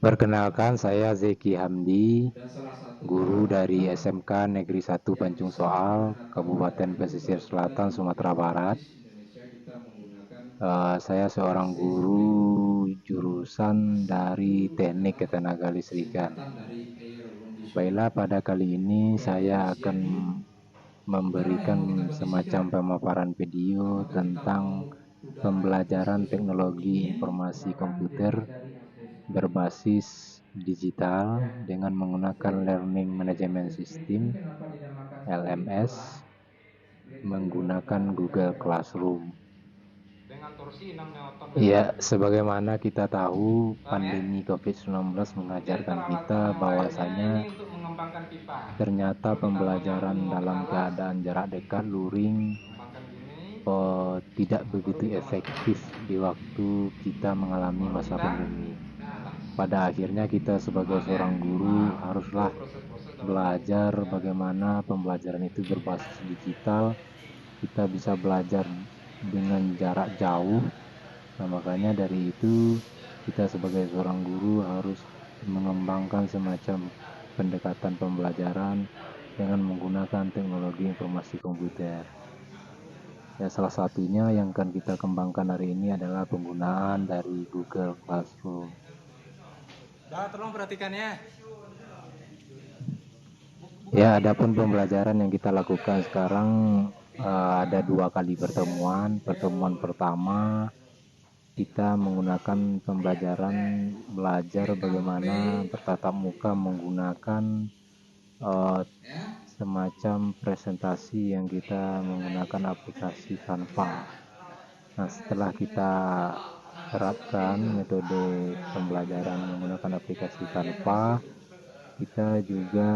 Perkenalkan, saya Zeki Hamdi, Dan salah satu guru dari olahraga SMK Negeri 1 yang Pancung bisa Soal, digunakan Kabupaten olahraga juga Pesisir kita Selatan, Sumatera Barat. di Indonesia kita menggunakan Saya seorang AC split. guru jurusan AC dari itu Teknik adalah Ketenaga Listrikan. singkatan dari air conditioner, Baiklah, pada kali ini yaitu saya akan AC. Sekarang yang memberikan mau kita semacam kondisikan, pemaparan video apakah kita tentang mau udara itu pembelajaran suhu teknologi dingin, informasi maka komputer jenis dari AC split. berbasis digital Ya, dengan menggunakan jadi Learning AC Management split System ini kenapa dinamakan split LMS adalah split itu kalau menggunakan kita Google lihat Classroom. dengan torsi 6 Newton Ya, meter. sebagaimana kita tahu, Paham ya? pandemi COVID-19 Jadi mengajarkan kita perawatan lainnya bahwasanya ini untuk mengembangkan pipa. ternyata Kalau kita mau pembelajaran nyambung mau ke dalam alas, keadaan jarak dekat luring kembangkan gini, tidak nah, baru begitu kita masukkan efektif pipa. di waktu kita mengalami Baru masa kita pandemi. ke atas. Pada akhirnya kita sebagai Paham ya? seorang guru Nah, itu haruslah proses-proses dalam belajar mengembangkan bagaimana pembelajaran itu berbasis digital. Kita bisa belajar dengan jarak jauh. Nah, makanya dari itu kita sebagai seorang guru harus mengembangkan semacam pendekatan pembelajaran dengan menggunakan teknologi informasi komputer. Ya, salah satunya yang akan kita kembangkan hari ini adalah penggunaan dari Google Classroom. Dah, tolong perhatikan ya. Buka Ya, lagi adapun laptopnya. pembelajaran yang kita lakukan sekarang ada dua kali pertemuan. Pertemuan pertama kita menggunakan pembelajaran belajar Klik kamu bagaimana play, bertatap muka menggunakan eh, ya. semacam presentasi yang kita menggunakan aplikasi Canva. Nah, setelah kita terapkan metode pembelajaran menggunakan aplikasi Canva, kita juga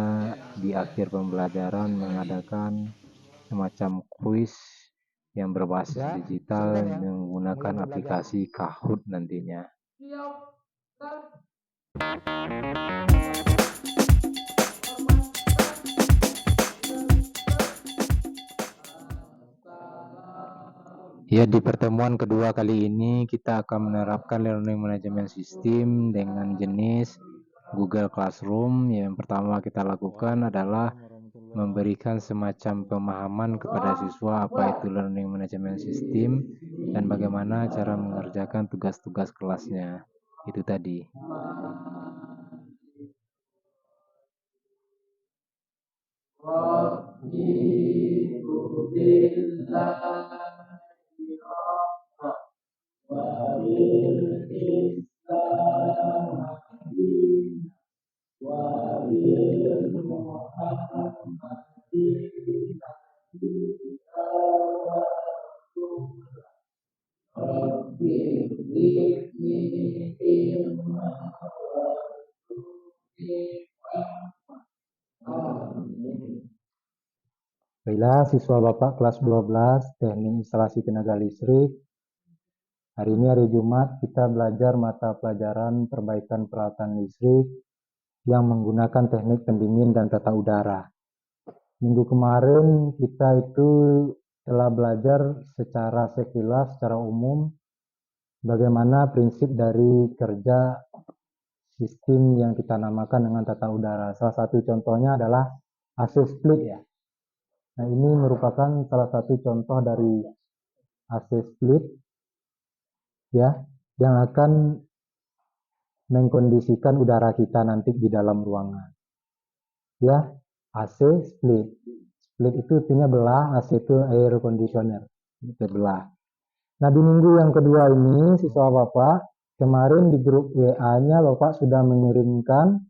di akhir pembelajaran mengadakan semacam kuis yang berbasis Ya, digital silakan ya. menggunakan Mulai belajar. aplikasi Kahoot nantinya. Ya, di pertemuan kedua kali ini kita akan menerapkan Learning Management System dengan jenis Google Classroom. Yang pertama kita lakukan adalah Waalaikumsalam warahmatullahi memberikan semacam pemahaman kepada siswa apa itu Learning Management System dan bagaimana cara mengerjakan tugas-tugas kelasnya. Itu tadi. Baiklah, siswa Bapak kelas 12 Teknik Instalasi Tenaga Listrik. Hari ini hari Jumat, kita belajar mata pelajaran perbaikan peralatan listrik yang menggunakan teknik pendingin dan tata udara. Minggu kemarin kita itu telah belajar secara sekilas, secara umum, bagaimana prinsip dari kerja sistem yang kita namakan dengan tata udara. Salah satu contohnya adalah AC split ya. Nah, ini merupakan salah satu contoh dari AC split ya, yang akan mengkondisikan udara kita nanti di dalam ruangan. Ya, AC split. Split itu artinya belah, AC itu air conditioner. Itu belah. Nah, di minggu yang kedua ini, siswa Bapak, kemarin di grup WA-nya Bapak sudah mengirimkan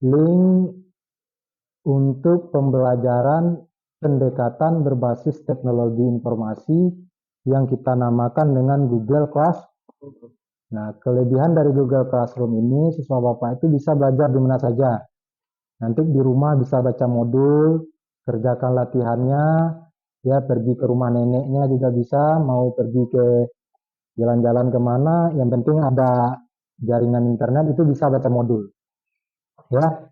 link untuk pembelajaran pendekatan berbasis teknologi informasi yang kita namakan dengan Google Classroom. Nah, kelebihan dari Google Classroom ini, siswa Bapak itu bisa belajar di mana saja. Nanti di rumah bisa baca modul, kerjakan latihannya, ya pergi ke rumah neneknya juga bisa, mau pergi ke jalan-jalan kemana, yang penting ada jaringan internet itu bisa baca modul. Ya,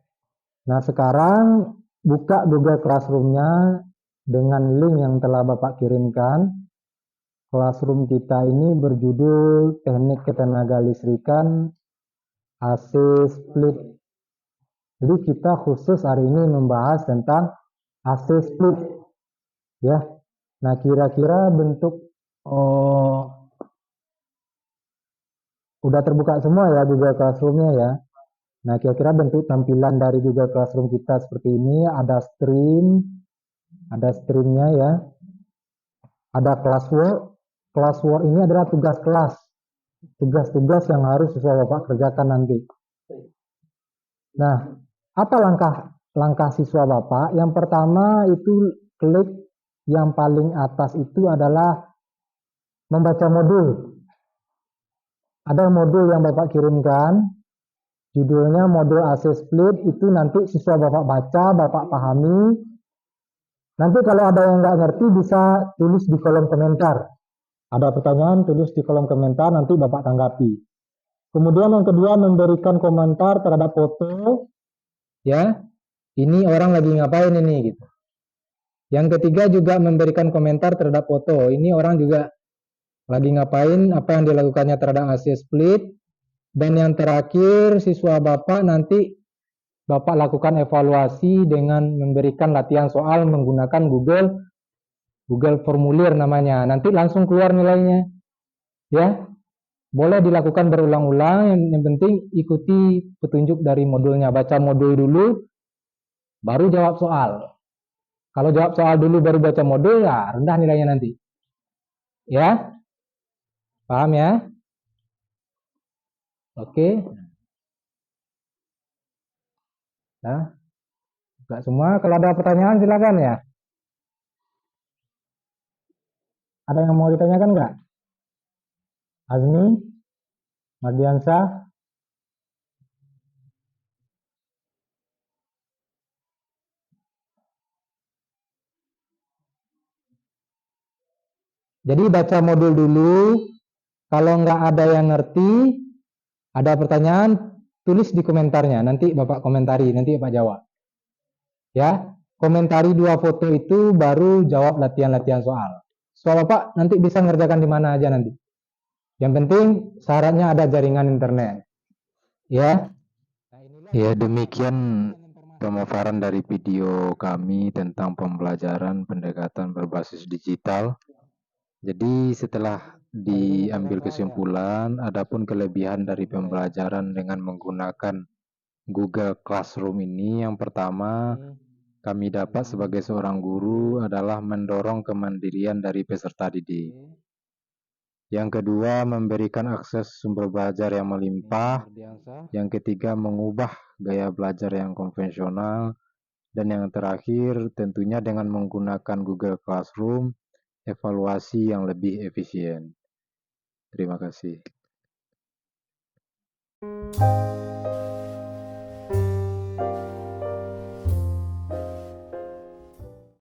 nah sekarang buka Google Classroom-nya dengan link yang telah Bapak kirimkan. Classroom kita ini berjudul Teknik Ketenaga Listrikan AC split. Jadi kita khusus hari ini membahas tentang AC split, ya. Nah, kira-kira bentuk udah terbuka semua ya Google Classroom-nya ya. Nah, kira-kira bentuk tampilan dari Google Classroom kita seperti ini, ada streamnya ya. Ada classwork. Classwork ini adalah tugas kelas. Tugas-tugas yang harus siswa Bapak kerjakan nanti. Nah, apa langkah siswa Bapak? Yang pertama itu klik yang paling atas itu adalah membaca modul. Ada modul yang Bapak kirimkan, judulnya modul AC Split, itu nanti siswa Bapak baca, Bapak pahami. Nanti kalau ada yang nggak ngerti bisa tulis di kolom komentar. Ada pertanyaan, tulis di kolom komentar, nanti Bapak tanggapi. Kemudian yang kedua, memberikan komentar terhadap foto. Ya, ini orang lagi ngapain ini gitu. Yang ketiga juga memberikan komentar terhadap foto. Ini orang juga lagi ngapain, apa yang dilakukannya terhadap AC Split. Dan yang terakhir, siswa Bapak nanti Bapak lakukan evaluasi dengan memberikan latihan soal menggunakan Google Formulir namanya. Nanti langsung keluar nilainya. Ya, boleh dilakukan berulang-ulang. Yang penting ikuti petunjuk dari modulnya. Baca modul dulu, baru jawab soal. Kalau jawab soal dulu baru baca modul, ya rendah nilainya nanti. Ya, paham ya? Oke. Nah, enggak semua. Kalau ada pertanyaan silakan ya. Ada yang mau ditanyakan enggak? Azmi, Mardiansyah. Jadi baca modul dulu. Kalau nggak ada yang ngerti, ada pertanyaan, tulis di komentarnya. Nanti Bapak komentari, nanti Bapak jawab. Ya, komentari 2 foto itu baru jawab latihan-latihan soal. Soal Bapak nanti bisa ngerjakan di mana aja nanti. Yang penting syaratnya ada jaringan internet. Ya. Ya, demikian pemaparan dari video kami tentang pembelajaran pendekatan berbasis digital. Jadi setelah diambil kesimpulan, adapun kelebihan dari pembelajaran dengan menggunakan Google Classroom ini, yang pertama kami dapat sebagai seorang guru adalah mendorong kemandirian dari peserta didik. Yang kedua, memberikan akses sumber belajar yang melimpah. Yang ketiga, mengubah gaya belajar yang konvensional. Dan yang terakhir, tentunya dengan menggunakan Google Classroom, evaluasi yang lebih efisien. Terima kasih.